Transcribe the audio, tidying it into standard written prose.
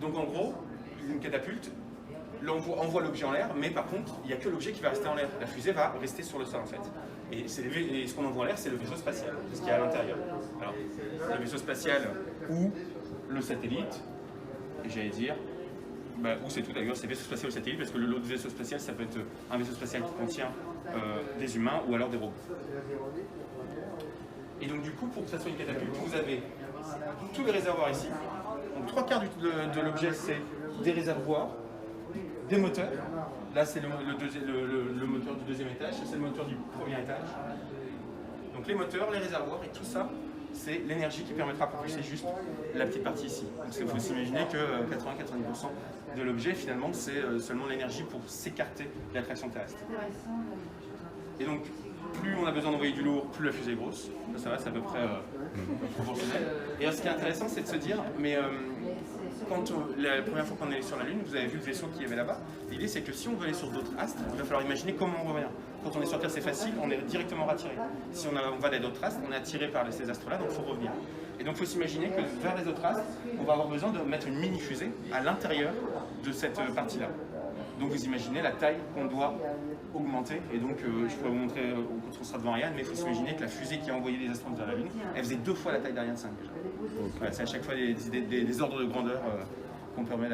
Donc en gros, une catapulte envoie l'objet en l'air, mais par contre, il n'y a que l'objet qui va rester en l'air. La fusée va rester sur le sol en fait. Et ce qu'on envoie en l'air, c'est le vaisseau spatial, ce qui est à l'intérieur. Alors, le vaisseau spatial ou le satellite, et j'allais dire, ou c'est tout d'ailleurs, c'est vaisseau spatial ou satellite, parce que l'autre vaisseau spatial, ça peut être un vaisseau spatial qui contient des humains ou alors des robots. Et donc du coup, pour que ça soit une catapulte, vous avez tous les réservoirs ici. Donc 3/4 de l'objet, c'est des réservoirs, des moteurs. Là, c'est le moteur du deuxième étage, c'est le moteur du premier étage. Donc les moteurs, les réservoirs et tout ça, c'est l'énergie qui permettra de propulser juste la petite partie ici. Parce qu'il faut s'imaginer que 80-90% de l'objet, finalement, c'est seulement l'énergie pour s'écarter de l'attraction terrestre. Et donc, plus on a besoin d'envoyer du lourd, plus la fusée est grosse. Ça va, c'est à peu près proportionnel. Et ce qui est intéressant, c'est de se dire, mais quand la première fois qu'on est allé sur la Lune, vous avez vu le vaisseau qu'il y avait là-bas. L'idée, c'est que si on veut aller sur d'autres astres, il va falloir imaginer comment on revient. Quand on est sur Terre, c'est facile, on est directement rattiré. Si on va vers d'autres astres, on est attiré par ces astres-là, donc il faut revenir. Et donc, il faut s'imaginer que vers les autres astres, on va avoir besoin de mettre une mini-fusée à l'intérieur de cette partie-là. Donc vous imaginez la taille qu'on doit augmenter, et donc je pourrais vous montrer quand on sera devant Ariane, mais il faut s'imaginer que la fusée qui a envoyé des astronautes vers la Lune, elle faisait 2 fois la taille d'Ariane 5 déjà. Voilà, c'est à chaque fois des ordres de grandeur qu'on permet d'avoir.